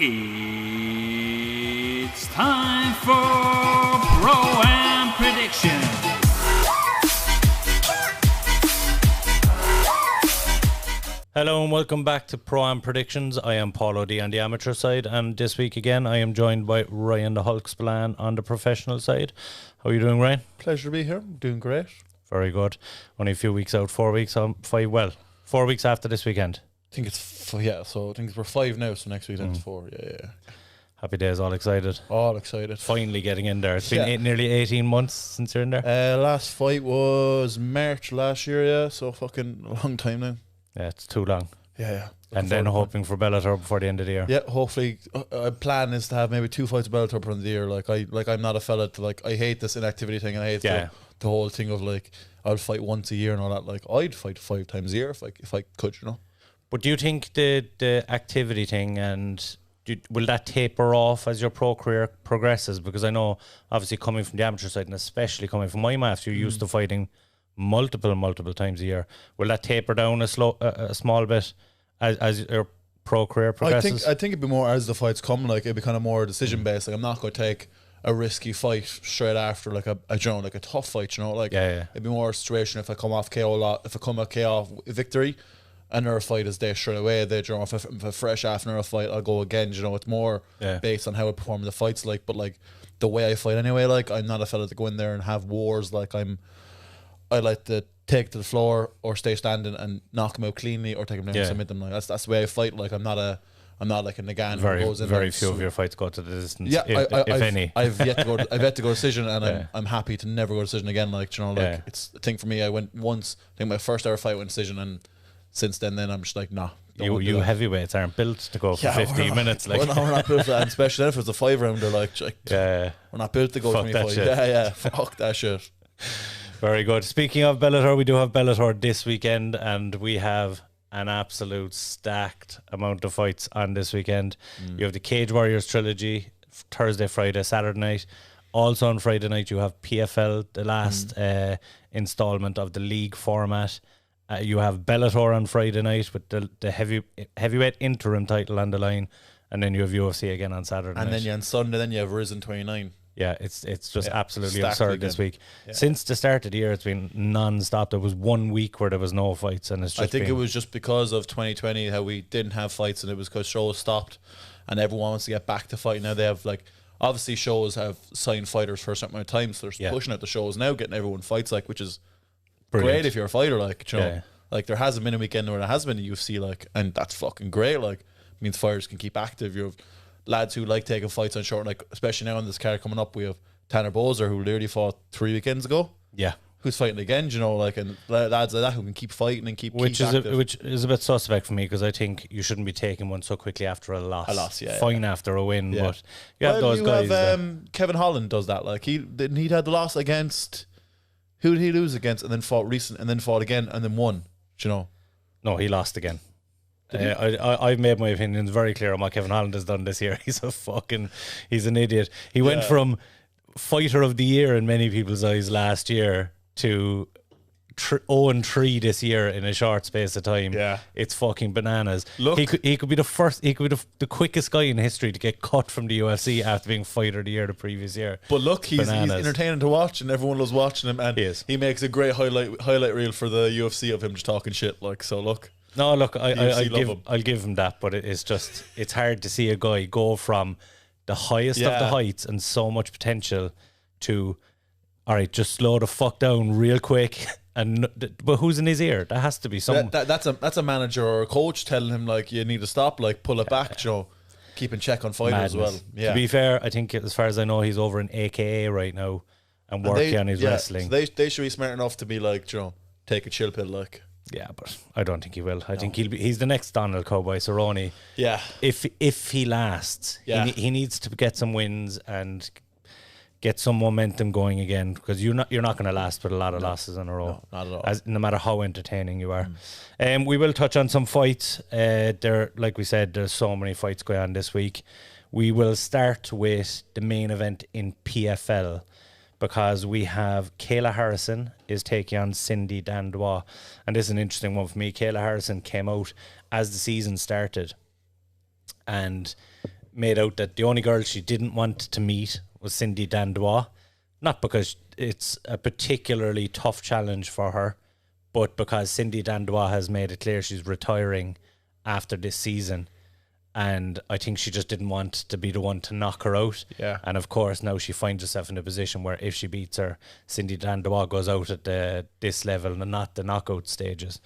It's time for ProAm Predictions. Hello and welcome back to ProAm Predictions. I am Paul O Dea on the amateur side, and this week again I am joined by Ryan the Hulk Spillane on the professional side. How are you doing, Ryan? Pleasure to be here. Doing great. Very good. Only a few weeks out, 4 weeks on 4 weeks after this weekend. I think it's so I think we're 5 now, so next weekend it's 4. Yeah. Happy days, all excited. All excited. Finally getting in there. It's been nearly 18 months since you're in there. Last fight was March last year, yeah, so fucking a long time now. Yeah, it's too long. Yeah. And then hoping for Bellator before the end of the year. Yeah, hopefully. Plan is to have maybe 2 fights Bellator per the year. I'm not a fella to I hate this inactivity thing, and I hate the whole thing of I'll fight once a year and all that. I'd fight 5 times a year if I could, you know. But do you think the activity thing will that taper off as your pro career progresses? Because I know, obviously, coming from the amateur side, and especially coming from my maths, you're used to fighting multiple times a year. Will that taper down a small bit as your pro career progresses? I think it'd be more as the fights come. It'd be kind of more decision based. I'm not going to take a risky fight straight after a tough fight. You know, it'd be more a situation if I come off KO a lot. If I come off KO victory, another fight is there straight away. If I'm fresh after another fight, I'll go again. You know, it's more based on how I perform in the fights. But the way I fight anyway. I'm not a fella to go in there and have wars. I like to take to the floor or stay standing and knock them out cleanly or take them down and submit them. That's the way I fight. I'm not like a Gane who goes in. Very few of your fights go to the distance. Yeah, if any. I've yet to go. I've yet to go decision, and I'm happy to never go decision again. It's the thing for me. I went once. I think my first ever fight went decision, and since then I'm just nah. You heavyweights aren't built to go for 15 minutes. We're not built for that, and especially if it's a 5-rounder. We're not built to go fuck 25. Yeah, fuck that shit. Very good. Speaking of Bellator, we do have Bellator this weekend, and we have an absolute stacked amount of fights on this weekend. You have the Cage Warriors trilogy, Thursday, Friday, Saturday night. Also on Friday night, you have PFL, the last installment of the league format. You have Bellator on Friday night with the heavyweight interim title on the line, and then you have UFC again on Saturday night. And then on Sunday, then you have Risen 29. Yeah, it's just absolutely absurd this week. Yeah. Since the start of the year, it's been non-stop. There was 1 week where there was no fights, and it's just I think it was just because of 2020 how we didn't have fights, and it was because shows stopped, and everyone wants to get back to fighting. Now they have obviously shows have signed fighters for a certain amount of time, so they're pushing out the shows now, getting everyone fights which is brilliant. Great if you're a fighter, you know. There hasn't been a weekend where there has been a UFC, and that's fucking great. Means fighters can keep active. You have lads who like taking fights on short, especially now in this card coming up, we have Tanner Bozer who literally fought 3 weekends ago. Yeah. Who's fighting again, you know, and lads like that who can keep fighting and keep which active. Which is a bit suspect for me, because I think you shouldn't be taking one so quickly after a loss. Fine after a win, but you have those guys. Kevin Holland does that. He had the loss against, who did he lose against, and then fought again, and then won. You know? No, he lost again. I've made my opinions very clear on what Kevin Holland has done this year. He's an idiot. He went from fighter of the year in many people's eyes last year to 0-3 this year in a short space of time. Yeah, it's fucking bananas. Look, he could be the first. He could be the quickest guy in history to get cut from the UFC after being fighter of the year the previous year. But look, he's entertaining to watch, and everyone loves watching him. And he makes a great highlight reel for the UFC of him just talking shit. So look. No, look, I'll give him that, but it's hard to see a guy go from the highest of the heights and so much potential to, all right, just slow the fuck down real quick. But who's in his ear? There has to be someone. That's a manager or a coach telling him you need to stop, pull it back, Joe. Keep in check on fighters as well. Yeah. To be fair, I think as far as I know, he's over in AKA right now and working on his wrestling. So they should be smart enough to be take a chill pill, Yeah, but I don't think he will. I think he's the next Donald Cowboy Cerrone. Yeah. If he lasts, he needs to get some wins and get some momentum going again, because you're not going to last with a lot of losses in a row. No, not at all. No matter how entertaining you are. We will touch on some fights. Like we said, there's so many fights going on this week. We will start with the main event in PFL, because we have Kayla Harrison is taking on Cindy Dandois. And this is an interesting one for me. Kayla Harrison came out as the season started, and made out that the only girl she didn't want to meet was Cindy Dandois, not because it's a particularly tough challenge for her, but because Cindy Dandois has made it clear she's retiring after this season. And I think she just didn't want to be the one to knock her out. Yeah. And of course, now she finds herself in a position where if she beats her, Cindy Dandois goes out at this level and not the knockout stages.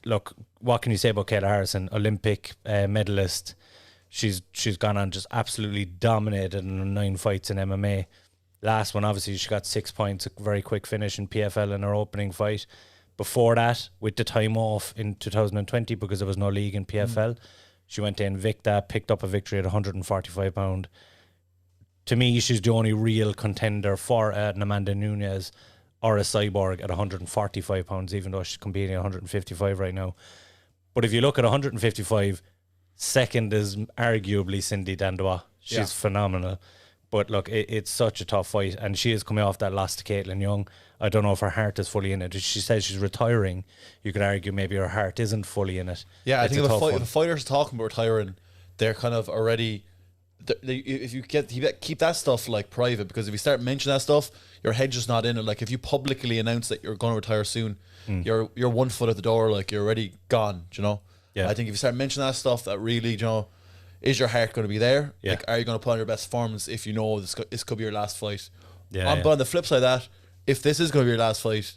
Look, what can you say about Kayla Harrison? Olympic medalist. She's gone on just absolutely dominated in 9 fights in MMA. Last one, obviously, she got 6 points, a very quick finish in PFL in her opening fight. Before that, with the time off in 2020 because there was no league in PFL, she went to Invicta, picked up a victory at 145 pound. To me, she's the only real contender for an Amanda Nunes or a Cyborg at 145 pounds, even though she's competing at 155 right now. But if you look at 155, second is arguably Cindy Dandois. She's phenomenal. But look, it's such a tough fight, and she is coming off that loss to Caitlin Young. I don't know if her heart is fully in it. She says she's retiring. You could argue maybe her heart isn't fully in it. Yeah, it's I think if a fighter's talking about retiring, they're kind of already. If you keep that stuff like private, because if you start mentioning that stuff, your head's just not in it. Like if you publicly announce that you're going to retire soon, you're 1 foot at the door. Like you're already gone. You know. Yeah. I think if you start mentioning that stuff, that really, is your heart going to be there? Yeah. Like, are you going to put on your best performance if you know this could be your last fight? Yeah. But on the flip side of that, if this is going to be your last fight,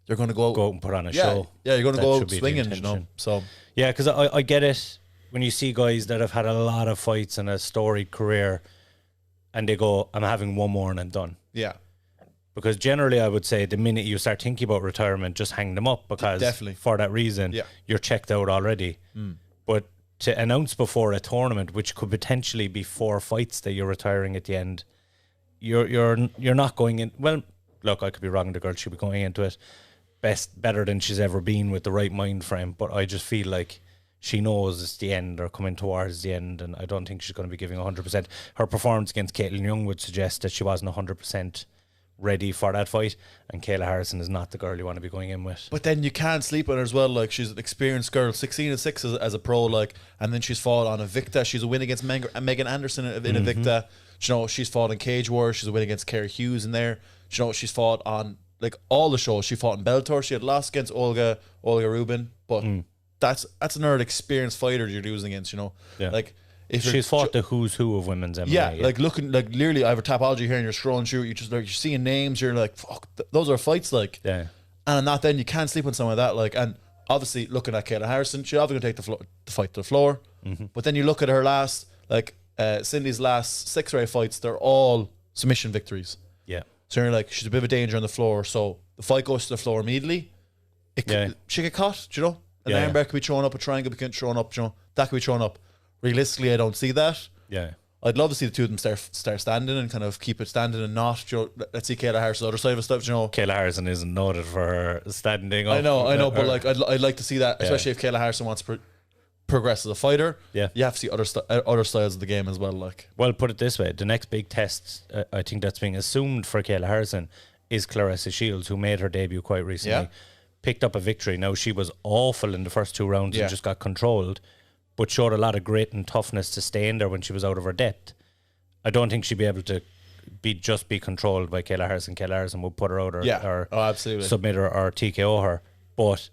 you're going to go out and put on a show. Yeah, you're going to go out swinging, So yeah, because I get it when you see guys that have had a lot of fights and a storied career, and they go, "I'm having one more and I'm done." Yeah. Because generally, I would say the minute you start thinking about retirement, just hang them up because for that reason, you're checked out already. But to announce before a tournament, which could potentially be 4 fights that you're retiring at the end, you're not going in. Well, look, I could be wrong. The girl should be going into it better than she's ever been with the right mind frame. But I just feel like she knows it's the end or coming towards the end, and I don't think she's going to be giving 100%. Her performance against Caitlin Young would suggest that she wasn't 100% ready for that fight, and Kayla Harrison is not the girl you want to be going in with. But then you can't sleep on her as well. Like she's an experienced girl, 16-6 as a pro, like, and then she's fought on Invicta. She's a win against Megan Anderson in Invicta. She's fought in Cage Wars. She's a win against Kerry Hughes in there. She's fought on like all the shows. She fought in Bellator. She had lost against Olga Rubin, but that's another experienced fighter you're losing against. Like. If she's fought the who's who of women's MMA. Yeah, like looking, like literally, I have a Tapology here, and you're scrolling through. You just like you're seeing names. You're like, fuck, those are fights. Like, yeah. And not then you can't sleep on something like that. Like, and obviously looking at Kayla Harrison, she's obviously gonna take the fight to the floor. But then you look at her last, like Cindy's last 6 or 8 fights, they're all submission victories. Yeah. So you're like, she's a bit of a danger on the floor. So the fight goes to the floor immediately. She get caught. An armbar could be thrown up, a triangle could be thrown up. That could be thrown up. Realistically, I don't see that. Yeah, I'd love to see the two of them start standing and kind of keep it standing and not. Let's see Kayla Harrison's other side of stuff. Kayla Harrison isn't noted for her standing up. I know, but like I'd like to see that, especially if Kayla Harrison wants to progress as a fighter. Yeah, you have to see other styles of the game as well. Like, well, put it this way: the next big test, I think that's being assumed for Kayla Harrison, is Clarissa Shields, who made her debut quite recently. Yeah. Picked up a victory. Now she was awful in the first 2 rounds and just got controlled, but showed a lot of grit and toughness to stay in there when she was out of her depth. I don't think she'd be able to be controlled by Kayla Harrison. Kayla Harrison would put her out or absolutely submit her or TKO her. But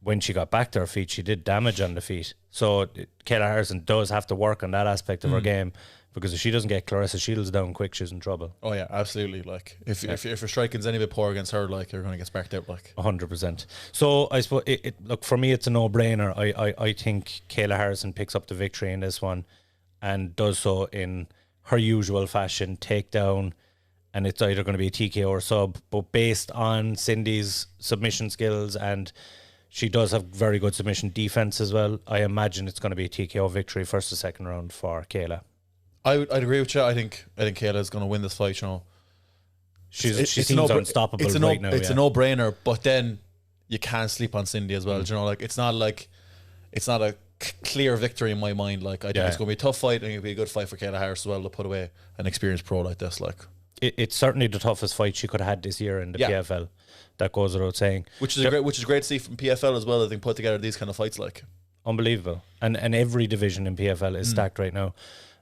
when she got back to her feet, she did damage on the feet. So Kayla Harrison does have to work on that aspect of her game, because if she doesn't get Clarissa Shields down quick, she's in trouble. Oh yeah, absolutely. Like if your striking's any bit poor against her, like you're going to get sparked out. Like 100%. So I suppose look, for me, it's a no-brainer. I think Kayla Harrison picks up the victory in this one, and does so in her usual fashion, takedown, and it's either going to be a TKO or sub. But based on Cindy's submission skills, and she does have very good submission defense as well, I imagine it's going to be a TKO victory first or second round for Kayla. I'd agree with you. I think Kayla is going to win this fight. She seems unstoppable right now. It's a no-brainer, but then you can't sleep on Cindy as well. Like it's not a clear victory in my mind. Like I think it's going to be a tough fight, and it'll be a good fight for Kayla Harris as well to put away an experienced pro like this. Like it's certainly the toughest fight she could have had this year in the PFL. That goes without saying. Which is great to see from PFL as well. I think put together these kind of fights like. unbelievable. And every division in PFL is stacked right now.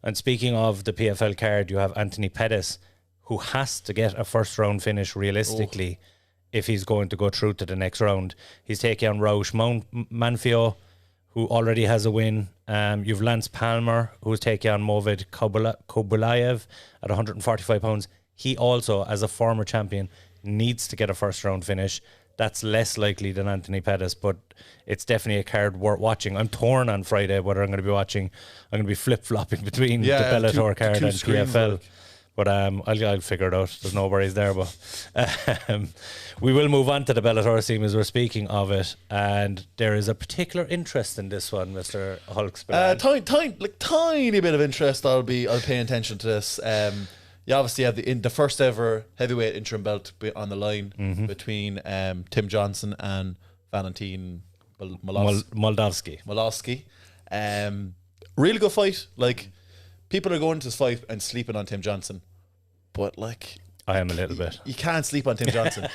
And speaking of the PFL card, you have Anthony Pettis, who has to get a first round finish realistically if he's going to go through to the next round. He's taking on Raush Manfio, who already has a win. You've Lance Palmer, who's taking on Movid Kobulayev at 145 pounds. He also, as a former champion, needs to get a first round finish. That's less likely than Anthony Pettis, but it's definitely a card worth watching. I'm torn on Friday whether I'm going to be watching. I'm going to be flip-flopping between the Bellator card and PFL. Like. But I'll figure it out. There's no worries there. But we will move on to the Bellator scene as we're speaking of it. And there is a particular interest in this one, Mr. Hulk Spillane. Tiny bit of interest. I'll pay attention to this. You obviously have the first ever heavyweight interim belt on the line between Tim Johnson and Valentin Moldavsky. Really good fight. Like, people are going to this fight and sleeping on Tim Johnson, but like, I am a little bit. You can't sleep on Tim Johnson.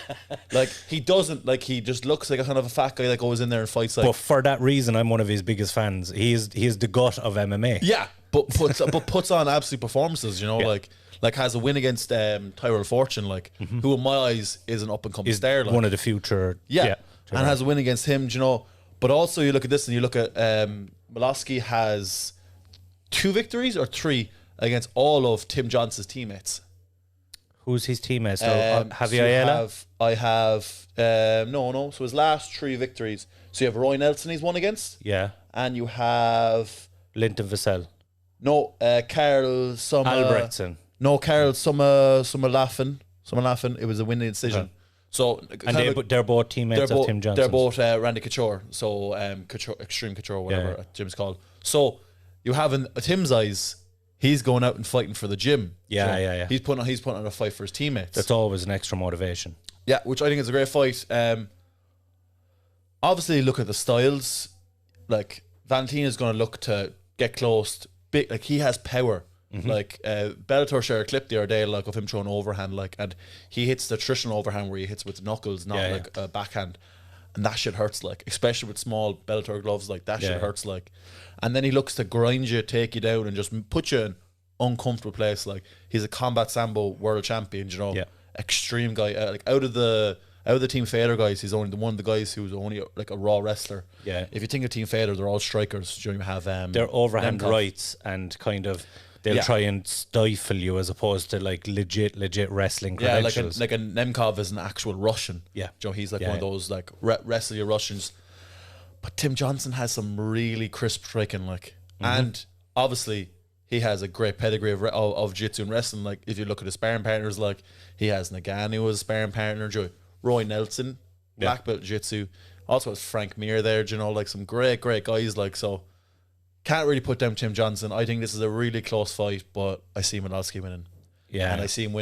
Like, he doesn't, like, he just looks like a kind of a fat guy that goes in there and fights like. But for that reason, I'm one of his biggest fans. He is the gut of MMA. Yeah, but puts on absolute performances. You know, like has a win against Tyrell Fortune, like who in my eyes is an up and coming star. Like, one of the future. Yeah, and has a win against him. You know, but also you look at this and you look at Molosky has 2 victories or 3 against all of Tim Johnson's teammates. Who's his teammates? So I have no. So his last 3 victories. So you have Roy Nelson he's won against. Yeah. And you have Linton Vassell. No, Carl Summer Albrechtsen. No, Carl Summer Laughin. It was a winning decision. Okay. So they're both teammates of Tim Johnson. They're both Randy Couture. So Extreme Couture, whatever Jim's called. So you have in Tim's eyes, he's going out and fighting for the gym. Yeah. He's putting on a fight for his teammates. That's always an extra motivation. Yeah, which I think is a great fight. Obviously, look at the styles. Like, Valentin is going to look to get close. Big, like, he has power. Like, Bellator shared a clip the other day, like, of him throwing overhand, like, and he hits the traditional overhand where he hits with knuckles, not like a backhand. And that shit hurts, like, especially with small Bellator gloves, like, that shit hurts, like. And then he looks to grind you, take you down, and just put you in uncomfortable place. Like, he's a combat sambo world champion, you know, extreme guy. Like, out of the Team Fader guys, he's only one of the guys who's only like a raw wrestler. Yeah. If you think of Team Fader, they're all strikers. You have they're overhand rights and kind of. They'll try and stifle you as opposed to like legit wrestling credentials. Yeah, like a Nemkov is an actual Russian. Yeah, Joe, he's like one of those like wrestle your Russians. But Tim Johnson has some really crisp striking, like, and obviously he has a great pedigree of jiu-jitsu and wrestling. Like, if you look at his sparring partners, like, he has Nagani who was a sparring partner, Roy Nelson, black belt jiu-jitsu. Also has Frank Mir there, you know, like some great guys, like, so. Can't really put down Tim Johnson. I think this is a really close fight, but I see Molosky winning. Yeah, and I see him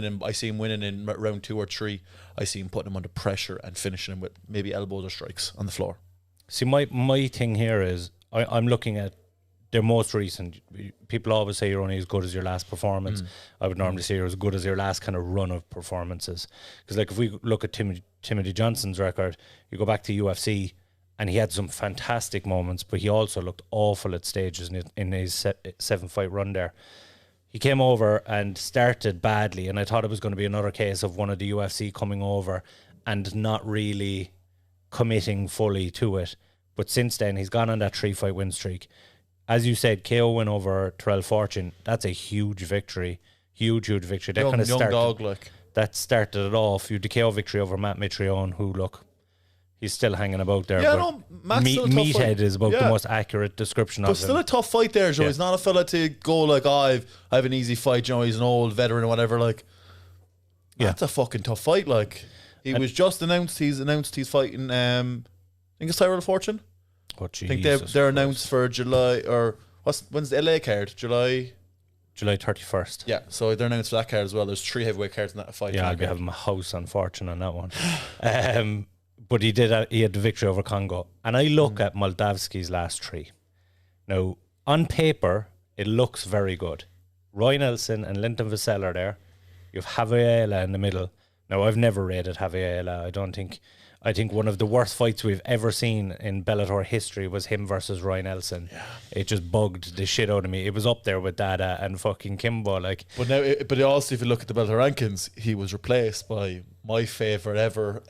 winning in round 2 or 3. I see him putting him under pressure and finishing him with maybe elbows or strikes on the floor. See, my thing here is I'm looking at their most recent. People always say you're only as good as your last performance. I would normally say you're as good as your last kind of run of performances. Because like if we look at Timothy Johnson's record, you go back to UFC. And he had some fantastic moments, but he also looked awful at stages in his 7-fight run there. He came over and started badly, and I thought it was going to be another case of one of the UFC coming over and not really committing fully to it. But since then, he's gone on that 3-fight win streak. As you said, KO win over Tyrell Fortune. That's a huge victory. Huge victory. That started it off. You had the KO victory over Matt Mitrione, who, look, he's still hanging about there. Yeah, no, Matt's still a tough Meathead fight. is about the most accurate description of him. But still a tough fight there, Joe. He's not a fella to go like, I have an easy fight, you know, he's an old veteran or whatever. Like, that's a fucking tough fight. Like, he was just announced, he's fighting, I think it's Tyrell Fortune. Oh, I think they're announced for July, or when's the LA card? July 31st. Yeah, so they're announced for that card as well. There's 3 heavyweight cards in that fight. Yeah, I'll be having my house on Fortune on that one. But he had the victory over Congo. And I look at Moldavsky's last 3. Now, on paper, it looks very good. Roy Nelson and Linton Vassell are there. You have Javiela in the middle. Now, I've never rated Javiela. I don't think... I think one of the worst fights we've ever seen in Bellator history was him versus Ryan Nelson. Yeah. It just bugged the shit out of me. It was up there with Dada and fucking Kimbo. Like, but also, if you look at the Bellator rankings, he was replaced by my favourite ever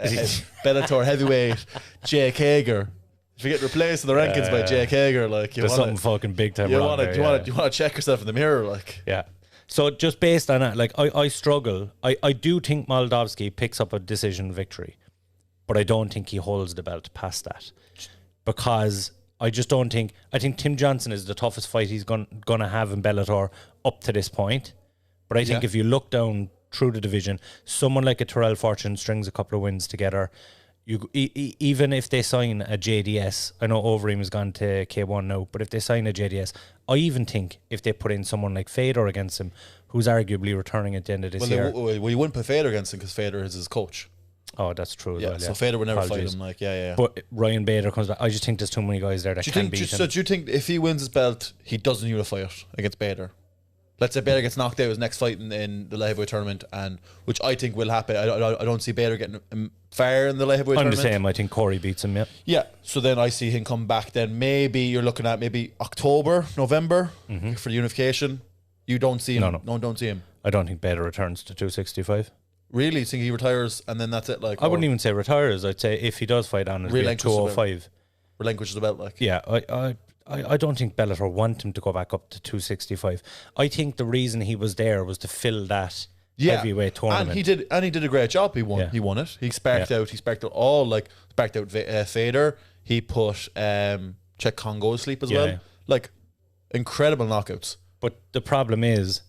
Bellator heavyweight, Jake Hager. If you get replaced in the rankings by Jake Hager, like, there's something fucking big time wrong there. You want to check yourself in the mirror, like. Yeah. So just based on that, like, I struggle. I do think Moldavsky picks up a decision victory, but I don't think he holds the belt past that, because I just don't think. I think Tim Johnson is the toughest fight he's gonna have in Bellator up to this point. But I think if you look down through the division, someone like a Terrell Fortune strings a couple of wins together. Even if they sign a JDS, I know Overeem has gone to K1 now, but if they sign a JDS, I even think if they put in someone like Fedor against him, who's arguably returning at the end of this year. Well, you wouldn't put Fedor against him because Fedor is his coach. Oh, that's true as well. So Fedor would never fight him. Like, yeah. But Ryan Bader comes back. I just think there's too many guys there that can beat him. So do you think if he wins his belt, he doesn't unify it against Bader? Let's say Bader gets knocked out his next fight in the light heavyweight tournament, and which I think will happen. I don't see Bader getting far in the light heavyweight tournament. I'm the same. I think Corey beats him. Yeah. So then I see him come back. Then maybe you're looking at maybe October, November for the unification. You don't see him. No, don't see him. I don't think Bader returns to 265. Really? You think he retires and then that's it? Like, I wouldn't even say retires. I'd say if he does fight on, it'll be 205. Relinquishes the belt, like. Yeah. I don't think Bellator want him to go back up to 265. I think the reason he was there was to fill that heavyweight tournament. And he did a great job. He won. Yeah. He won it. He sparked out. He sparked out all, like, sparked out Fader. He put Czech Congo to sleep as well. Yeah. Like, incredible knockouts. But the problem is,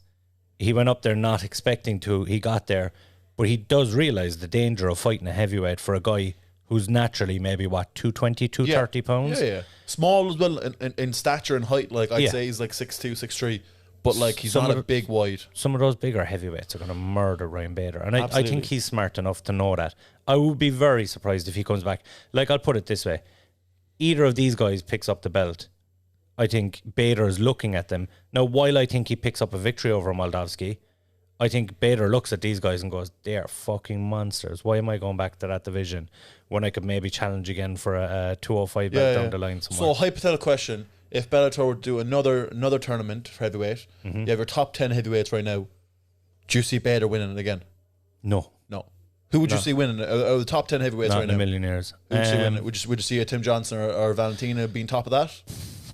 he went up there not expecting to. He got there, but he does realize the danger of fighting a heavyweight for a guy who's naturally maybe 220, 230 pounds. Yeah. Small as well in stature and height. Like, I'd say he's like 6'2", 6'3", but like he's not a big wide. Some of those bigger heavyweights are going to murder Ryan Bader, and I think he's smart enough to know that. I would be very surprised if he comes back. Like, I'll put it this way: either of these guys picks up the belt, I think Bader is looking at them now. While I think he picks up a victory over Moldavsky, I think Bader looks at these guys and goes, they are fucking monsters. Why am I going back to that division when I could maybe challenge again for a 205 belt down the line somewhere? So, hypothetical question: if Bellator were to do another tournament for heavyweight, you have your top 10 heavyweights right now. Do you see Bader winning it again? No. Who would you see winning it? Out of the top 10 heavyweights right now? Not in a million years. Who would you see winning? Would you see a Tim Johnson or Valentina being top of that?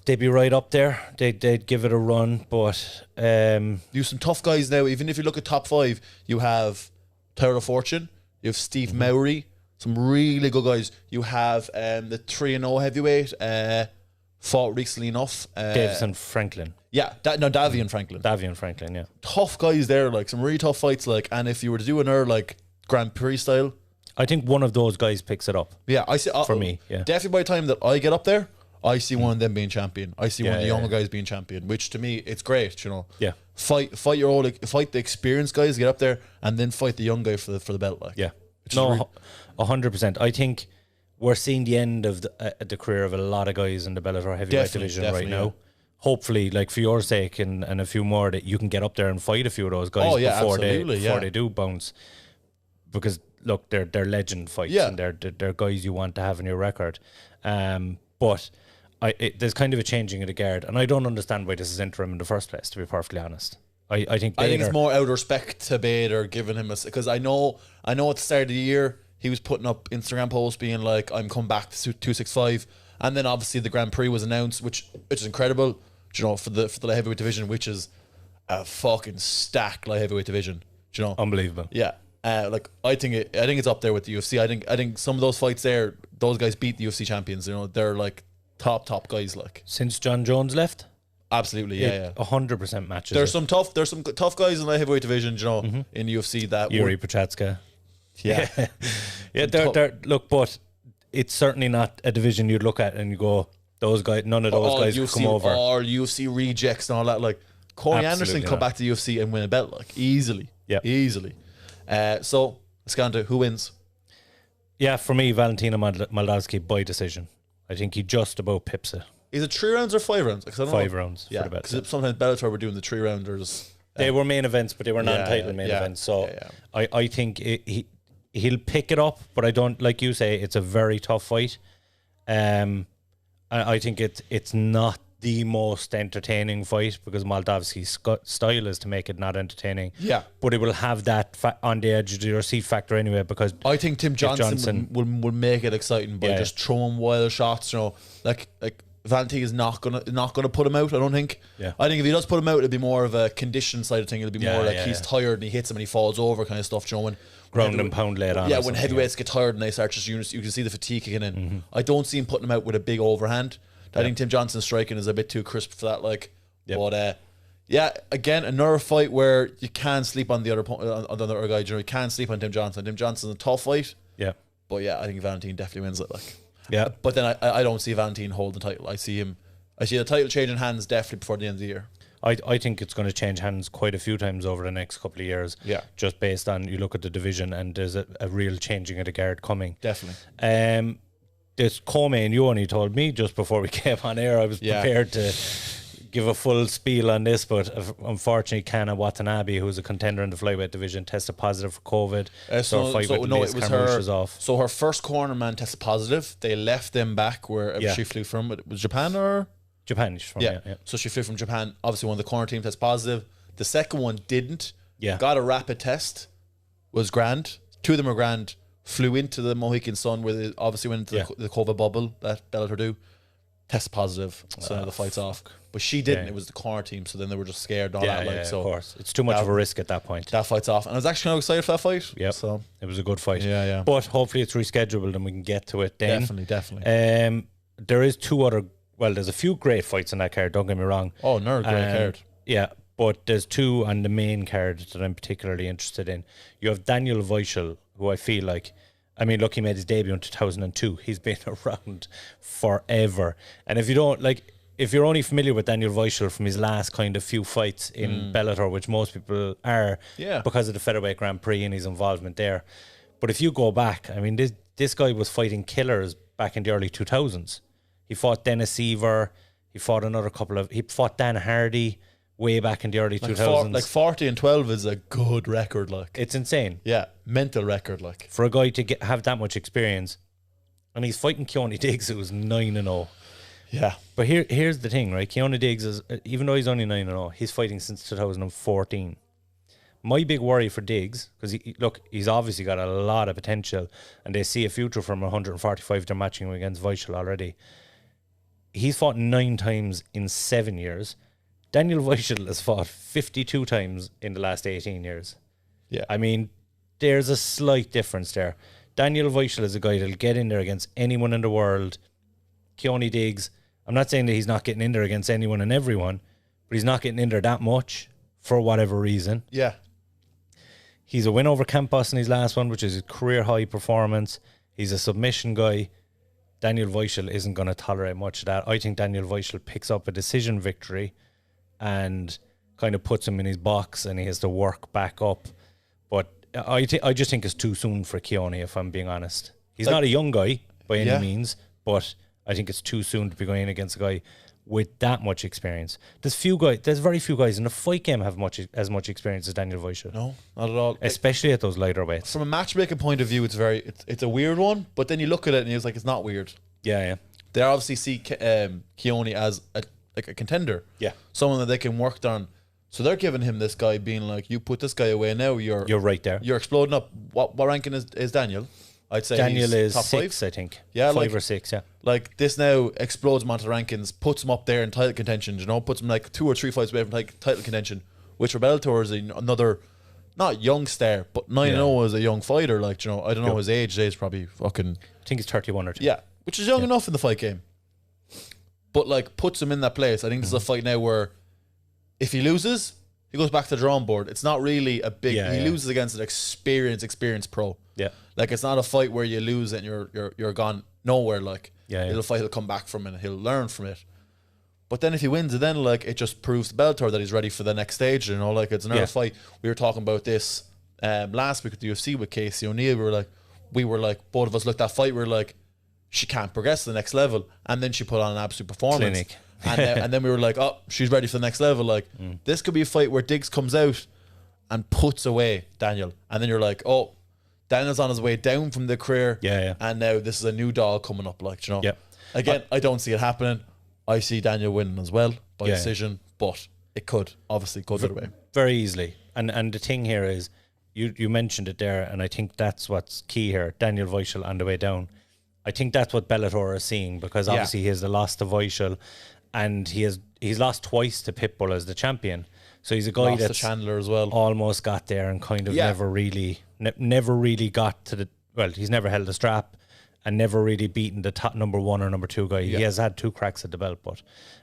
They'd be right up there. They'd give it a run, but you have some tough guys now. Even if you look at top 5, you have Tyler Fortune, you have Steve Mowry, some really good guys. You have the 3-0 heavyweight fought recently enough. Davison Franklin. Yeah, Davian Franklin. Davian Franklin, yeah. Tough guys there, like some really tough fights. Like, and if you were to do another like Grand Prix style, I think one of those guys picks it up. Yeah, I see. For me, yeah. Definitely by the time that I get up there, I see one of them being champion. I see one of the younger guys being champion, which to me, it's great, you know. Yeah. Fight the experienced guys, get up there, and then fight the young guy for the belt. Like, yeah. No, 100%. I think we're seeing the end of the career of a lot of guys in the Bellator heavyweight division right now. Yeah. Hopefully, like for your sake and a few more, that you can get up there and fight a few of those guys before they do bounce. Because look, they're legend fights and they're guys you want to have in your record. But there's kind of a changing of the guard, and I don't understand why this is interim in the first place, to be perfectly honest. I think it's more out of respect to Bader, giving him because I know at the start of the year he was putting up Instagram posts being like, I'm coming back to 265, and then obviously the Grand Prix was announced, which is incredible, you know, for the light heavyweight division, which is a fucking stacked light heavyweight division, you know, unbelievable. Yeah. Like I think it's up there with the UFC. I think some of those fights there, those guys beat the UFC champions. You know, they're like top guys. Like since John Jones left, absolutely, yeah, 100% matches. There's some tough guys in the heavyweight division, you know, in UFC that Yuri Prochazka. Yeah, yeah. They're look, but it's certainly not a division you'd look at and you go, those guys. None of those guys would come over. Or UFC rejects and all that. Like Corey Anderson come back to the UFC and win a belt like easily. Yeah, easily. So let's go on to who wins. Yeah, for me, Valentina Moldavsky by decision. I think he just about pips it. Is it 3 rounds or 5 rounds? 5 rounds. Yeah, because sometimes Bellator were doing the 3 rounders. They were main events, but they were non-title main events. So I think he'll pick it up, but I don't, like you say, it's a very tough fight. I think it's not the most entertaining fight because Moldavski's style is to make it not entertaining. Yeah. But it will have that on the edge of your seat factor anyway, because I think Tim Johnson will make it exciting by just throwing wild shots. You know, like Valentin is not gonna put him out, I don't think. Yeah. I think if he does put him out, it'll be more of a condition side of thing. It'll be more like he's tired and he hits him and he falls over kind of stuff. You know, when ground and pound later on. Yeah, when heavyweights get tired and they start just you can see the fatigue kicking in. I don't see him putting him out with a big overhand. I think Tim Johnson's striking is a bit too crisp for that. Like, but again, another fight where you can't sleep on the other guy. You can't sleep on Tim Johnson. Tim Johnson's a tough fight. Yeah, but I think Valentin definitely wins it. Like, but then I don't see Valentin hold the title. I see the title changing hands definitely before the end of the year. I think it's going to change hands quite a few times over the next couple of years. Yeah, just based on you look at the division and there's a real changing of the guard coming. Definitely. This co-main you only told me just before we came on air. I was prepared to give a full spiel on this, but unfortunately Kana Watanabe, who's a contender in the flyweight division, tested positive for COVID. It was her. Off. So her first cornerman tested positive. They left them back wherever she flew from. It was Japan or Japan. She's from, yeah. So she flew from Japan. Obviously, one of the corner team tested positive. The second one didn't. Yeah. Got a rapid test. Was grand. Two of them were grand. Flew into the Mohican Sun where they obviously went into the COVID bubble that Bellator do. Test positive, so now the fight's off. But she didn't. It was the corner team, so then they were just scared and all that. So of course, it's too much of a risk at that point. That fight's off, and I was actually kind of excited for that fight. Yeah, so it was a good fight. Yeah. But hopefully it's rescheduled and we can get to it then. Definitely. There is two other. Well, there's a few great fights in that card. Don't get me wrong. Oh, no, great card. Yeah. But there's two on the main card that I'm particularly interested in. You have Daniel Weichel, who I feel like, look, he made his debut in 2002. He's been around forever. And if you're only familiar with Daniel Weichel from his last kind of few fights in Bellator, which most people are, because of the Featherweight Grand Prix and his involvement there. But if you go back, this guy was fighting killers back in the early 2000s. He fought Dennis Seaver. He fought he fought Dan Hardy way back in the early 2000s. 40-12 is a good record, like. It's insane. Yeah, mental record, like. For a guy to have that much experience. And he's fighting Keone Diggs, who was 9-0. Yeah. But here's the thing, right? Keone Diggs is, even though he's only 9-0, he's fighting since 2014. My big worry for Diggs, because he's obviously got a lot of potential, and they see a future from 145. They're matching him against Weichel already. He's fought 9 times in 7 years. Daniel Weichel has fought 52 times in the last 18 years. Yeah. There's a slight difference there. Daniel Weichel is a guy that'll get in there against anyone in the world. Keone Diggs, I'm not saying that he's not getting in there against anyone and everyone, but he's not getting in there that much for whatever reason. Yeah. He's a win over Campos in his last one, which is a career high performance. He's a submission guy. Daniel Weichel isn't going to tolerate much of that. I think Daniel Weichel picks up a decision victory and kind of puts him in his box and he has to work back up. But I just think it's too soon for Keone, if I'm being honest. He's not a young guy by any means, but I think it's too soon to be going against a guy with that much experience. There's very few guys in the fight game have as much experience as Daniel Weichel. No, not at all. Especially at those lighter weights. From a matchmaking point of view, it's a weird one, but then you look at it and it's like, it's not weird. Yeah. They obviously see Keone as a contender. Yeah. Someone that they can work on. So they're giving him this guy, being like, you put this guy away now, you're right there. You're exploding up. What ranking is Daniel? I'd say Daniel is top 6, 5? I think. Yeah, 5 or 6, yeah. Like, this now explodes him onto the rankings, puts him up there in title contention, puts him like 2 or 3 fights away from title contention, which for Bellator is another, not young star, but 9-0 is a young fighter. I don't know his age. He's probably fucking... I think he's 31 or 2. Yeah, which is young enough in the fight game. But, puts him in that place. I think this is a fight now where if he loses, he goes back to the drawing board. It's not really a big... he loses against an experienced pro. Yeah. It's not a fight where you lose and you're gone nowhere, It's a fight he'll come back from and he'll learn from it. But then if he wins it, then it just proves to Bellator that he's ready for the next stage, it's another fight. We were talking about this last week at the UFC with Casey O'Neill. We were like both of us looked at that fight, we were like, she can't progress to the next level, and then she put on an absolute performance. Clinic. and then we were like, oh, she's ready for the next level. This could be a fight where Diggs comes out and puts away Daniel, and then you're like, oh, Daniel's on his way down from the career. Yeah. And now this is a new dog coming up, like, you know. Yeah. Again, I don't see it happening. I see Daniel winning as well by decision, but it could obviously go the other way. Very easily. And the thing here is, you mentioned it there, and I think that's what's key here. Daniel Weichel on the way down. I think that's what Bellator are seeing, because obviously he has the loss to Weichel, and he's lost twice to Pitbull as the champion. So he's a guy Lost to that's Chandler as well. almost got there and kind of never really got to the, well, he's never held the strap and never really beaten the top number 1 or number 2 guy. He has had 2 cracks at the belt, but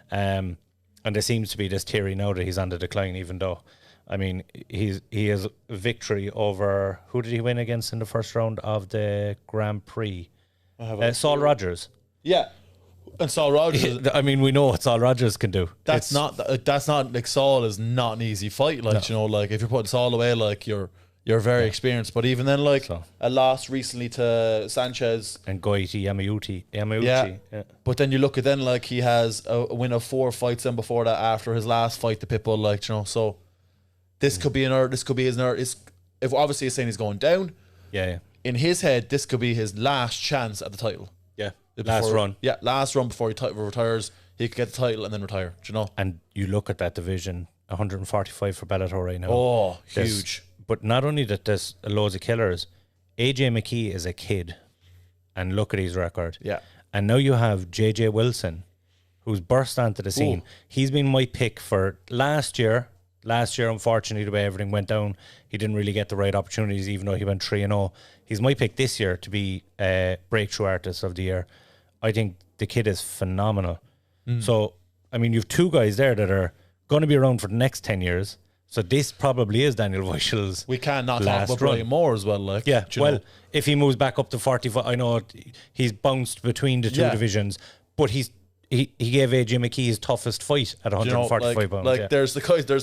and there seems to be this theory now that he's on the decline, even though, I mean, he has a victory over, who did he win against in the first round of the Grand Prix? Saul Rogers. Yeah. And Saul Rogers, I mean, we know what Saul Rogers can do. that's not like, Saul is not an easy fight, like, you know, like, if you're putting Saul away, like, you're very experienced, but even then, like, a loss recently to Sanchez and Goiti Yamauchi. Yeah. But then you look at then, like, he has a win of 4 fights then before that, after his last fight to Pitbull, like, you know, so this could be if obviously he's saying he's going down, in his head, this could be his last chance at the title. Last run before he retires. He could get the title and then retire. Do you know? And you look at that division, 145 for Bellator right now. Oh, huge! But not only that, there's loads of killers. AJ McKee is a kid, and look at his record. Yeah. And now you have JJ Wilson, who's burst onto the scene. Ooh. He's been my pick for last year. Last year, unfortunately, the way everything went down, he didn't really get the right opportunities, even though he went 3-0. He's my pick this year to be breakthrough artist of the year. I think the kid is phenomenal. So, I mean, you have 2 guys there that are going to be around for the next 10 years. So this probably is Daniel Weichel's. We can not talk about Brian Moore as well. Like, yeah, well, if he moves back up to 45, I know he's bounced between the 2 divisions, but he gave AJ McKee his toughest fight at 145 pounds. Like, there's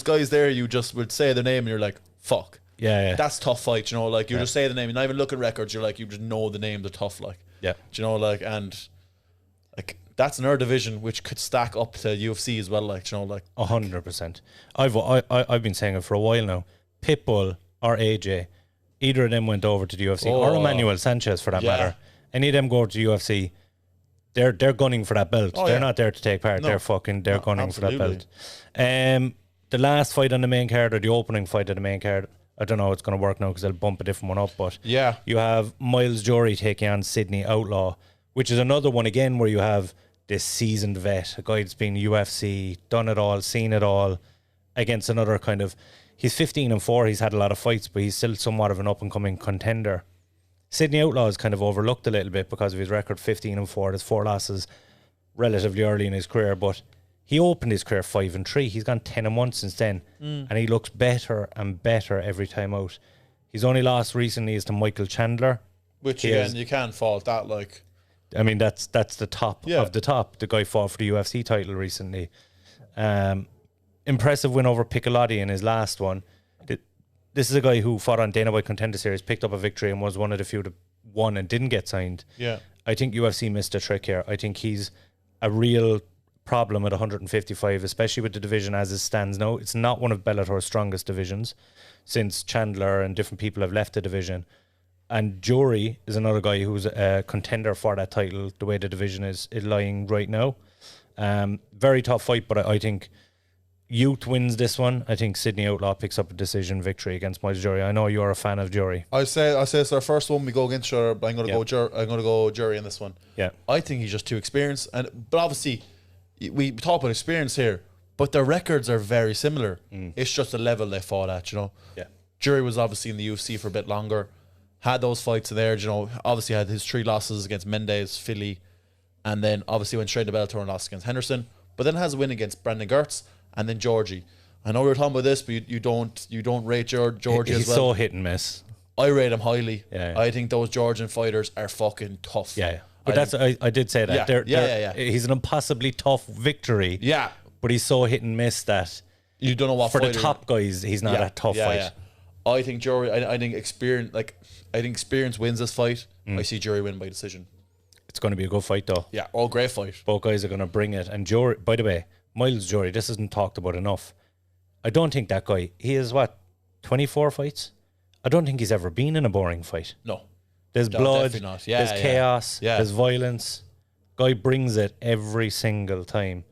guys there, you just would say their name and you're like, fuck. Yeah. That's a tough fight, you know, like, you just say the name, you not even look at records, you're like, you just know the name, the tough, like. Yeah. Do you know, like, and like, that's another division which could stack up to UFC as well, like, you know, like. 100%. I've been saying it for a while now. Pitbull or AJ, either of them went over to the UFC, or Emmanuel Sanchez for that matter. Any of them go over to the UFC, they're gunning for that belt. They're not there to take part. They're gunning absolutely. for that belt. The last fight on the main card, or the opening fight of the main card, I don't know how it's going to work now because they'll bump a different one up, but you have Miles Jury taking on Sydney Outlaw, which is another one again where you have this seasoned vet, a guy that's been UFC, done it all, seen it all, against another kind of, he's 15-4, he's had a lot of fights, but he's still somewhat of an up-and-coming contender. Sydney Outlaw is kind of overlooked a little bit because of his record, 15-4, his 4 losses relatively early in his career, but he opened his career 5-3. He's gone 10-1 since then, and he looks better and better every time out. His only loss recently is to Michael Chandler, which again, you can't fault that. Like, I mean, that's the top of the top. The guy fought for the UFC title recently. Impressive win over Piccolotti in his last one. This is a guy who fought on Dana White Contender Series, picked up a victory, and was one of the few that won and didn't get signed. Yeah, I think UFC missed a trick here. I think he's a real problem at 155, especially with the division as it stands now. It's not one of Bellator's strongest divisions since Chandler and different people have left the division. And Jury is another guy who's a contender for that title, the way the division is lying right now. Very tough fight, but I think Youth wins this one. I think Sydney Outlaw picks up a decision victory against Miles Jury. I know you're a fan of Jury. I say it's our first one we go against her, but I'm going to go Jury in this one. Yeah, I think he's just too experienced, but obviously we talk about experience here, but their records are very similar. It's just the level they fought at, you know. Yeah, Jury was obviously in the UFC for a bit longer, had those fights there, you know. Obviously had his 3 losses against Mendez, Philly, and then obviously went straight to Bellator and lost against Henderson, but then has a win against Brandon Gertz and then Georgie. I know we were talking about this, but you don't rate Georgie as well. He's so hit and miss. I rate him highly. Yeah. I think those Georgian fighters are fucking tough. Yeah. But I did say that. Yeah. He's an impossibly tough victory. Yeah. But he's so hit and miss that you don't know what for fighter. the top guys, he's not a tough fight. Yeah. I think Jury. I think experience wins this fight. I see Jury win by decision. It's going to be a good fight, though. Yeah, great fight. Both guys are going to bring it. And Jury, by the way, Miles Jury, this isn't talked about enough. I don't think that guy, he has 24 fights? I don't think he's ever been in a boring fight. No. There's blood, not. Yeah, there's chaos, yeah. there's violence. Guy brings it every single time.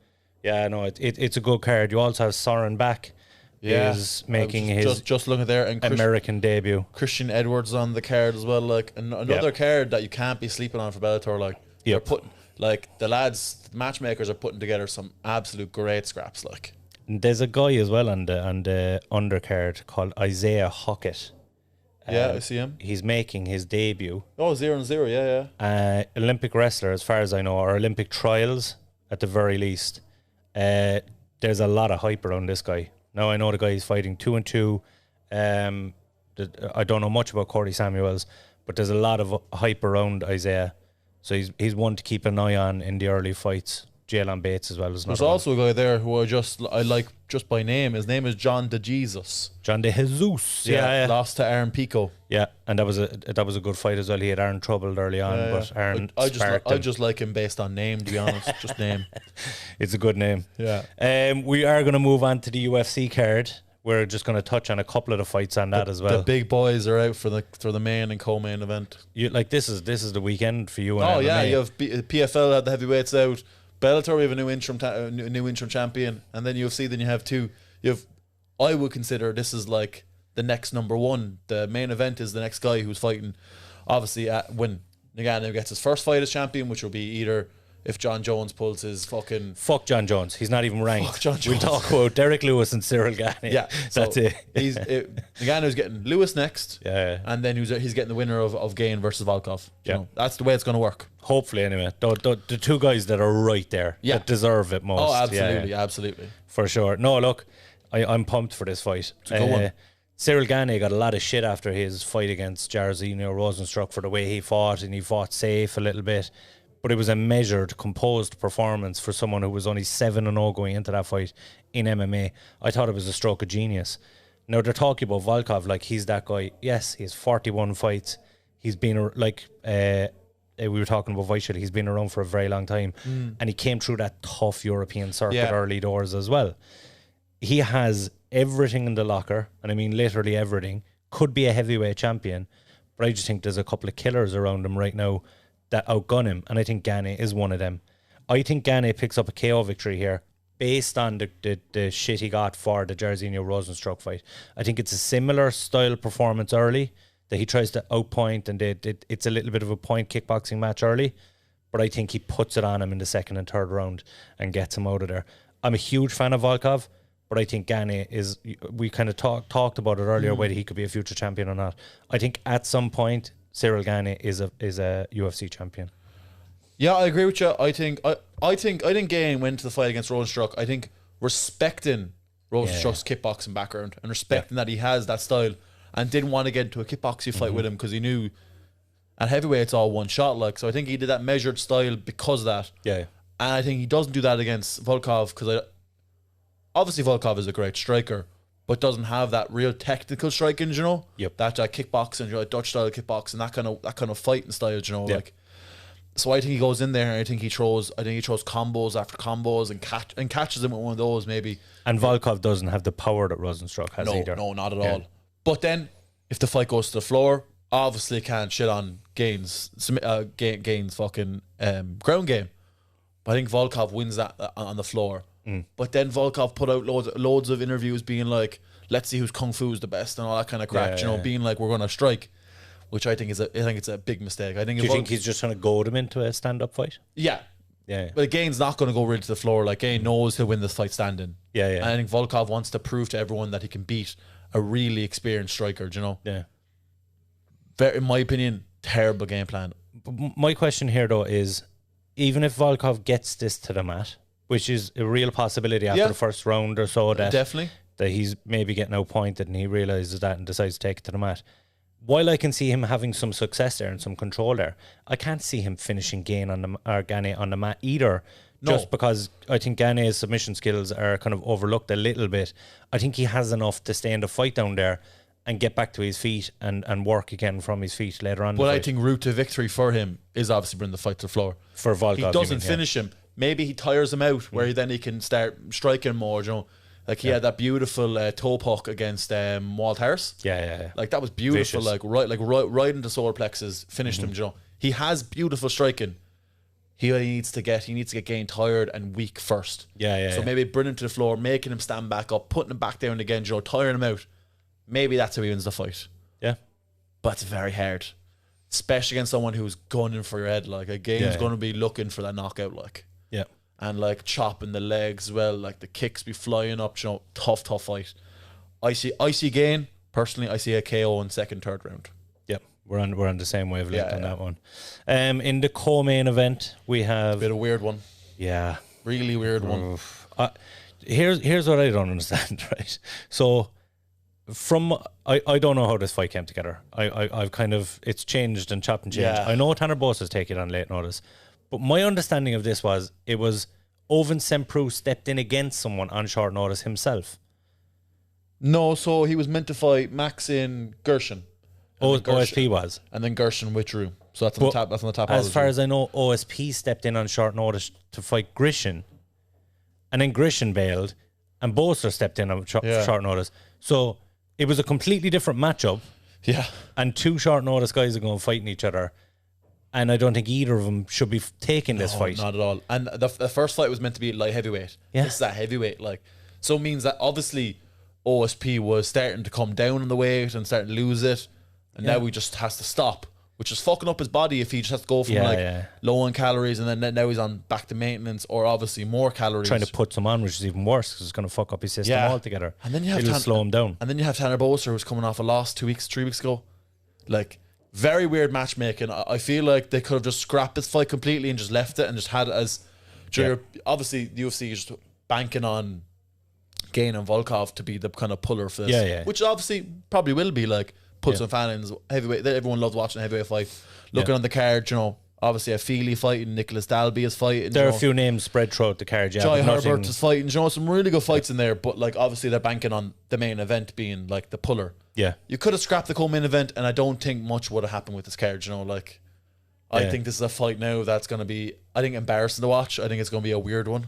Yeah, no, it's a good card. You also have Soren back. Yeah, is making his just looking there, and American debut. Christian Edwards on the card as well, like another card that you can't be sleeping on for Bellator. Like they're putting, like the matchmakers are putting together some absolute great scraps. Like there's a guy as well on the undercard called Isaiah Hockett. Yeah, I see him. He's making his debut. Oh, 0-0, yeah. Olympic wrestler, as far as I know, or Olympic trials at the very least. There's a lot of hype around this guy. Now I know the guy is fighting 2-2. I don't know much about Corey Samuels, but there's a lot of hype around Isaiah. So he's one to keep an eye on in the early fights. Jalen Bates as well. There's also a guy there who I like just by name. His name is John DeJesus. John DeJesus. Yeah. Lost to Aaron Pico. Yeah, and that was a good fight as well. He had Aaron troubled early on, but Aaron I just like him based on name, to be honest. Just name. It's a good name. Yeah. We are going to move on to the UFC card. We're just going to touch on a couple of the fights on that as well. The big boys are out for the main and co-main event. This is the weekend for you. And MMA. You have PFL had the heavyweights out. Bellator, we have a new interim champion, and then UFC. Then you have two. I would consider this is like the next number one. The main event is the next guy who's fighting. Obviously, when Gane gets his first fight as champion, which will be either if John Jones pulls his fucking... Fuck John Jones. He's not even ranked. Fuck John Jones. We'll talk about Derek Lewis and Cyril Gane. Yeah. That's it. Gane's getting Lewis next. Yeah. And then he's getting the winner of Gane versus Volkov. Yeah. You know, that's the way it's going to work. Hopefully, anyway. The two guys that are right there. Yeah. That deserve it most. Oh, absolutely. Yeah. Absolutely. For sure. No, look, I'm pumped for this fight. It's a good one. Cyril Gane got a lot of shit after his fight against Jairzinho Rosenstruck for the way he fought, and he fought safe a little bit. But it was a measured, composed performance for someone who was only 7-0 going into that fight in MMA. I thought it was a stroke of genius. Now, they're talking about Volkov like he's that guy. Yes, he has 41 fights. He's been, we were talking about Weishel, he's been around for a very long time. And he came through that tough European circuit early doors as well. He has everything in the locker, and I mean literally everything. Could be a heavyweight champion, but I just think there's a couple of killers around him right now that outgun him, and I think Gane is one of them. I think Gane picks up a KO victory here based on the shit he got for the Jairzinho Rosenstruck fight. I think it's a similar style performance early, that he tries to outpoint, and it's a little bit of a point kickboxing match early, but I think he puts it on him in the second and third round and gets him out of there. I'm a huge fan of Volkov, but I think Gane is, we kind of talked about it earlier, whether he could be a future champion or not. I think at some point Cyril Gane is a UFC champion. Yeah, I agree with you. I think Gane went to the fight against Rosenstruck. I think respecting Rosenstruck's kickboxing background and respecting that he has that style, and didn't want to get into a kickboxing fight with him because he knew at heavyweight it's all one shot. Like, so I think he did that measured style because of that. Yeah. And I think he doesn't do that against Volkov because obviously Volkov is a great striker, but doesn't have that real technical striking, you know. Yep. That kickboxing, Dutch style kickboxing, that kind of fighting style, you know. Yep. Like, so I think he goes in there and I think he throws combos after combos and catches him with one of those maybe. And Volkov doesn't have the power that Rosenstruck has either. No, not at all. But then if the fight goes to the floor, obviously can't shit on Gane's fucking ground game. But I think Volkov wins that on the floor. But then Volkov put out loads of interviews being like, let's see whose kung fu is the best and all that kind of crap, being like, we're going to strike, which I think it's a big mistake. Do you think he's just trying to goad him into a stand-up fight? Yeah. But Gane's not going to go really to the floor. Like, Gane knows he'll win this fight standing. Yeah. And I think Volkov wants to prove to everyone that he can beat a really experienced striker, you know? Yeah. In my opinion, terrible game plan. My question here, though, is even if Volkov gets this to the mat, which is a real possibility after the first round or so, that he's maybe getting outpointed and he realises that and decides to take it to the mat. While I can see him having some success there and some control there, I can't see him finishing Gane on the mat either. No. Just because I think Gane's submission skills are kind of overlooked a little bit. I think he has enough to stay in the fight down there and get back to his feet and work again from his feet later on. But I think route to victory for him is obviously bringing the fight to the floor. For Volkov, he doesn't finish him. Maybe he tires him out where then he can start striking more, you know. Like he had that beautiful toe puck against Walt Harris. Yeah. Like that was beautiful. Vicious. Right into solar plexus, finished him. You know, he has beautiful striking. He needs to get Gane tired and weak first. So maybe bring him to the floor, making him stand back up, putting him back down again. You know, tiring him out. Maybe that's how he wins the fight. Yeah, but it's very hard, especially against someone who's gunning for your head. Like a Gane's going to be looking for that knockout. Like and like chopping the legs as well. Like the kicks be flying up. You know, tough fight. I see Gane personally. I see a KO in second, third round. We're on the same wavelength on that one. In the co-main event, we have a bit of weird one. Yeah, really weird one. Here's what I don't understand. Right, so I don't know how this fight came together. I've kind of it's changed and chopped and changed. Yeah. I know Tanner Bosa's taking it on late notice, but my understanding of this was it was Oven Semprou stepped in against someone on short notice himself. No, so he was meant to fight Maxine Gershon. OSP was, and then Gershon withdrew. So that's on the top. That's on the top. As far as I know, OSP stepped in on short notice to fight Grishin, and then Grishin bailed, and Boser stepped in on short notice. So it was a completely different matchup. Yeah, and two short notice guys are going fighting each other, and I don't think either of them should be taking this fight. Not at all. And the first fight was meant to be light heavyweight. Yeah, this is that heavyweight. Like, so it means that obviously OSP was starting to come down in the weight and starting to lose it. And now he just has to stop, which is fucking up his body if he just has to go from low on calories and then now he's on back to maintenance or obviously more calories. Trying to put some on, which is even worse because it's going to fuck up his system altogether. And then you have it'll slow him down. And then you have Tanner Boser who's coming off a loss 3 weeks ago. Like, very weird matchmaking. I feel like they could have just scrapped this fight completely and just left it and just had it as obviously the UFC is just banking on Gane and Volkov to be the kind of puller for this. Which obviously probably will be like. Put some fans heavyweight. Everyone loves watching a heavyweight fight. Looking on the card, you know, obviously a Feely fighting, Nicholas Dalby is fighting. There are a few names spread throughout the card. Jai Herbert is fighting. You know, some really good fights in there. But like, obviously, they're banking on the main event being like the puller. Yeah, you could have scrapped the co-main event, and I don't think much would have happened with this card. You know, like, I think this is a fight now that's going to be, I think, embarrassing to watch. I think it's going to be a weird one.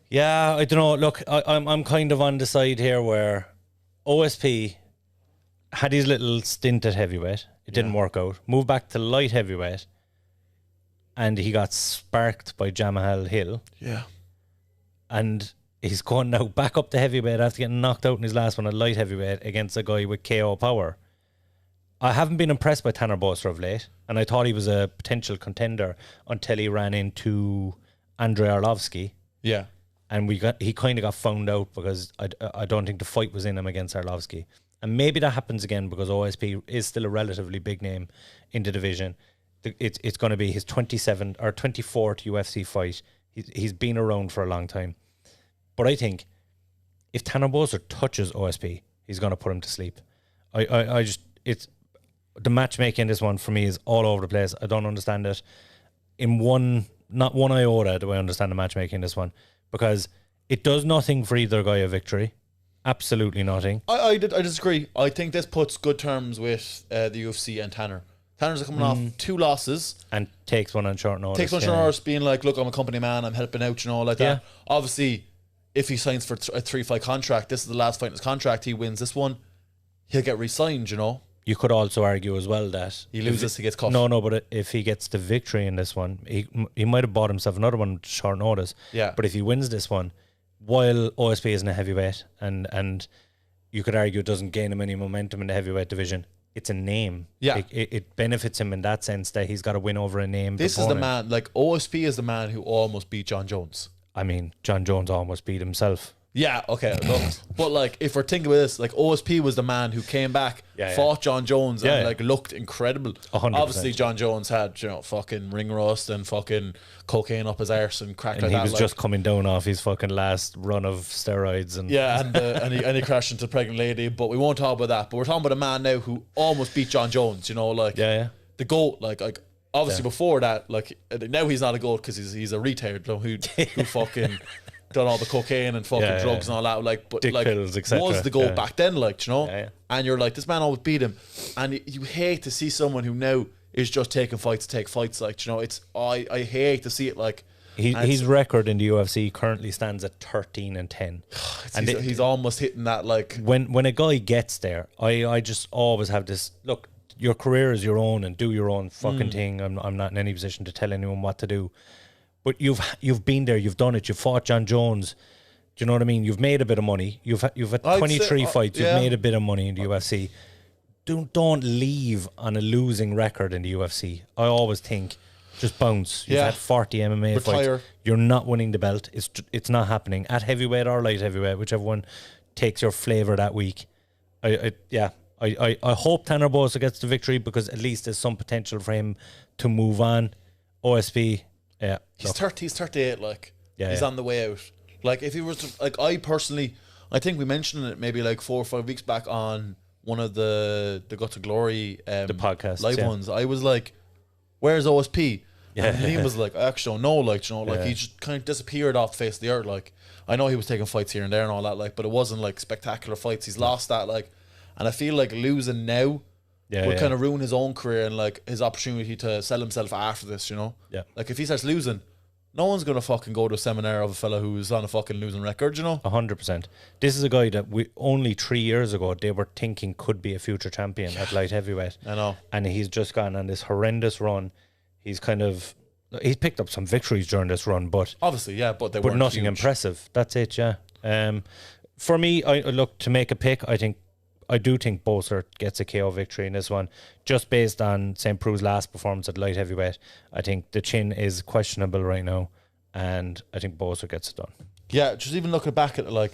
Yeah, I don't know. Look, I'm kind of on the side here where OSP had his little stint at heavyweight. It didn't work out. Moved back to light heavyweight. And he got sparked by Jamahal Hill. Yeah. And he's going now back up to heavyweight after getting knocked out in his last one at light heavyweight against a guy with KO power. I haven't been impressed by Tanner Boser of late. And I thought he was a potential contender until he ran into Andrei Arlovsky. Yeah. And he kind of got found out because I don't think the fight was in him against Arlovsky. And maybe that happens again because OSP is still a relatively big name in the division. It's going to be his 27th or 24th UFC fight. He's been around for a long time. But I think if Tanner Boser touches OSP, he's going to put him to sleep. It's the matchmaking in this one for me is all over the place. I don't understand it. Not one iota do I understand the matchmaking in this one because it does nothing for either guy a victory. Absolutely nothing. I disagree. I think this puts good terms with the UFC and Tanner. Tanner's coming off 2 losses. And takes one on short notice. Takes one on short notice, being like, look, I'm a company man, I'm helping out, you know, like that. Obviously, if he signs for a 3-fight contract, this is the last fight in his contract, he wins this one, he'll get re-signed, you know. You could also argue as well that he loses, he gets cut. No, but if he gets the victory in this one, he might have bought himself another one short notice. Yeah. But if he wins this one, while OSP isn't a heavyweight, and you could argue it doesn't gain him any momentum in the heavyweight division, it's a name. Yeah. It benefits him in that sense that he's got to win over a name. This is the man, like OSP is the man who almost beat John Jones. I mean, John Jones almost beat himself. Yeah, okay, look. But like, if we're thinking about this, like OSP was the man who came back, fought John Jones, and like looked incredible. 100%. Obviously, John Jones had, you know, fucking ring rust and fucking cocaine up his arse and crack and like he that. Was just coming down off his fucking last run of steroids and and he crashed into a pregnant lady. But we won't talk about that. But we're talking about a man now who almost beat John Jones. You know, like the GOAT. Like obviously before that, like now he's not a GOAT because he's a retard who fucking. Done all the cocaine and fucking drugs and all that, like, but dick like pills, was the goal back then, like, you know, and you're like, this man always beat him, and you hate to see someone who now is just taking fights to take fights, like, you know, it's I hate to see it, like, His record in the UFC currently stands at 13-10. And he's almost hitting that, like... When a guy gets there, I just always have this, look, your career is your own and do your own fucking thing. I'm not in any position to tell anyone what to do. But you've been there, you've done it, you've fought John Jones. Do you know what I mean? You've made a bit of money. You've had 23 fights. You've made a bit of money in the UFC. Don't leave on a losing record in the UFC. I always think just bounce. You've had 40 MMA fights. You're not winning the belt. It's not happening at heavyweight or light heavyweight, whichever one takes your flavor that week. I hope Tanner Boser gets the victory because at least there's some potential for him to move on. OSP, yeah, he's 38. Like he's on the way out. Like if he was to, like, I think we mentioned it maybe like 4 or 5 weeks back on one of the Guts of Glory the podcast live ones. I was like, where's OSP? Yeah. And Liam was like, I actually don't know, like, you know, like he just kind of disappeared off the face of the earth. Like, I know he was taking fights here and there and all that, like, but it wasn't like spectacular fights. He's lost that, like, and I feel like losing now would kind of ruin his own career and like his opportunity to sell himself after this, you know? Yeah. Like if he starts losing, no one's gonna fucking go to a seminar of a fella who's on a fucking losing record, you know? 100%. This is a guy that we only 3 years ago they were thinking could be a future champion at light heavyweight. I know. And he's just gone on this horrendous run. He's picked up some victories during this run, but obviously, yeah, but nothing huge. Impressive. That's it, yeah. For me, I look to make a pick. I do think Boser gets a KO victory in this one, just based on St. Prue's last performance at light heavyweight. I think the chin is questionable right now, and I think Boser gets it done. Yeah, just even looking back at it, like,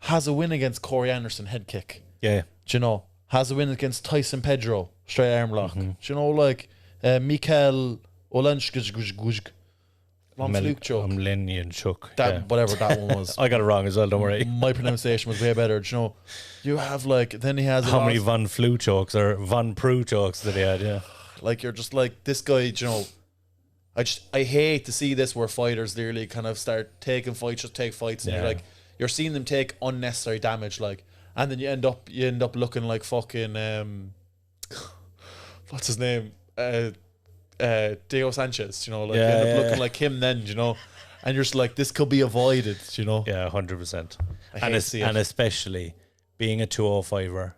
has a win against Corey Anderson, head kick. Yeah. Do you know? Has a win against Tyson Pedro, straight arm lock. Do you know, like, Mikael Olenchuk, whatever that one was. I got it wrong as well, don't worry. My pronunciation was way better. Do you know, you have like, then he has how many Von Flu chokes or Von Prue chokes that he had, yeah. Like, you're just like, this guy, do you know, I hate to see this where fighters literally kind of start taking fights, just take fights, and you're like, you're seeing them take unnecessary damage, like, and then you end up looking like fucking what's his name? Diego Sanchez, you know, like you end up looking like him then, you know, and you're just like, this could be avoided, you know. Yeah, 100%. And especially being a 205er,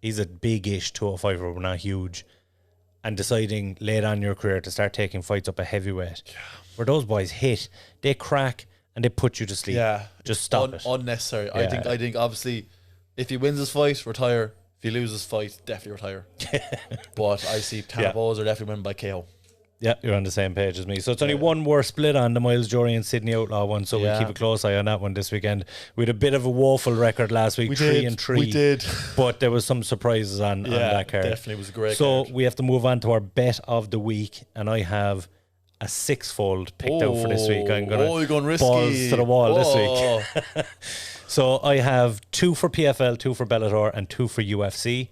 he's a big-ish 205er, but not huge, and deciding late on in your career to start taking fights up a heavyweight, where those boys hit, they crack and they put you to sleep. Yeah, just stop it. Unnecessary. Yeah. I think obviously, if he wins his fight, retire. If he loses his fight, definitely retire. But I see Tanner Boser definitely win by KO. Yeah, you're on the same page as me. So it's only one more split on the Miles Jury and Sydney Outlaw one, so we'll keep a close eye on that one this weekend. We had a bit of a woeful record last week, 3-3. We did. But there was some surprises on that card. Definitely was a great card. So we have to move on to our bet of the week, and I have a 6-fold picked out for this week. I'm going to balls to the wall this week. So I have 2 for PFL, 2 for Bellator, and 2 for UFC.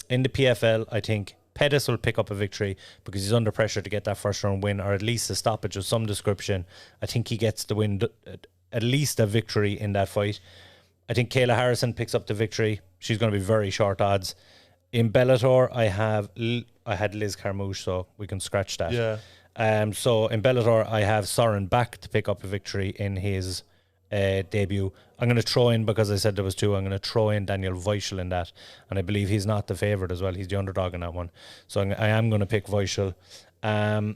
In the PFL, I think Pettis will pick up a victory because he's under pressure to get that first round win, or at least a stoppage of some description. I think he gets the win, at least a victory in that fight. I think Kayla Harrison picks up the victory. She's going to be very short odds. In Bellator, I had Liz Carmouche, so we can scratch that. Yeah. So in Bellator, I have Soren Bak to pick up a victory in his debut. I'm going to throw in, because I said there was 2, I'm going to throw in Daniel Weichel in that, and I believe he's not the favourite as well. He's the underdog in that one, so I am going to pick Weichel. And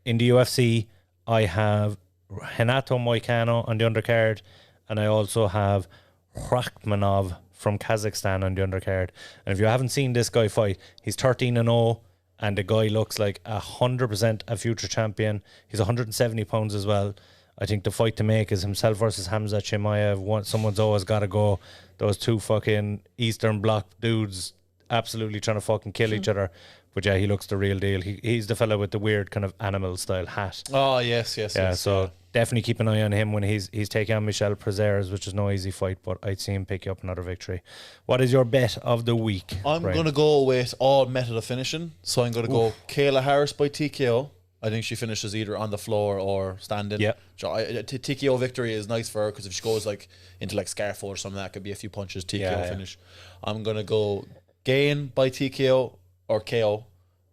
in the UFC, I have Renato Moicano on the undercard, and I also have Rakhmonov from Kazakhstan on the undercard. And if you haven't seen this guy fight, he's 13-0, and the guy looks like 100% a future champion. He's 170 pounds as well. I think the fight to make is himself versus Hamza Chimaev. Someone's always got to go. Those 2 fucking Eastern Bloc dudes absolutely trying to fucking kill each other. But yeah, he looks the real deal. He's the fella with the weird kind of animal style hat. Oh, yes. So definitely keep an eye on him when he's taking on Michel Prazeres, which is no easy fight, but I'd see him pick you up another victory. What is your bet of the week? I'm going to go with all method of finishing. So I'm going to go Kayla Harris by TKO. I think she finishes either on the floor or standing. Yeah. TKO victory is nice for her, because if she goes like into like Scarfo or something, that could be a few punches. TKO finish. I'm gonna go Gane by TKO or KO.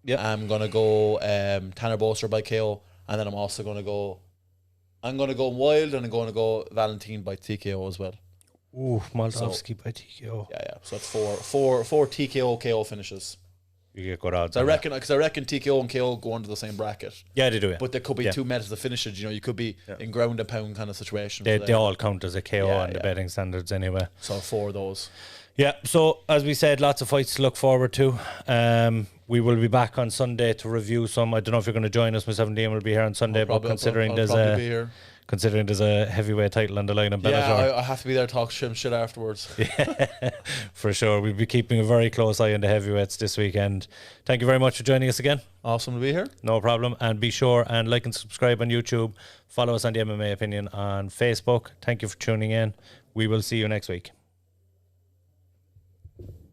Yeah. I'm gonna go Tanner Boser by KO, And then I'm also going to go Wild, and I'm going to go Valentine by TKO as well. Ooh, Moldavsky by TKO. Yeah. So that's four TKO KO finishes. You get good odds. I reckon TKO and KO go under the same bracket. Yeah, they do. Yeah. But there could be two methods of finishes. You could be in ground and pound kind of situation. They all count as a KO on the betting standards anyway. So 4 of those. Yeah. So as we said, lots of fights to look forward to. We will be back on Sunday to review some. I don't know if you're going to join us. Myself and Dean will be here on Sunday. But considering there's a heavyweight title on the line in Bellator. Yeah, I have to be there to talk shit afterwards. Yeah, for sure. We'll be keeping a very close eye on the heavyweights this weekend. Thank you very much for joining us again. Awesome to be here. No problem. And be sure and like and subscribe on YouTube. Follow us on the MMA Opinion on Facebook. Thank you for tuning in. We will see you next week.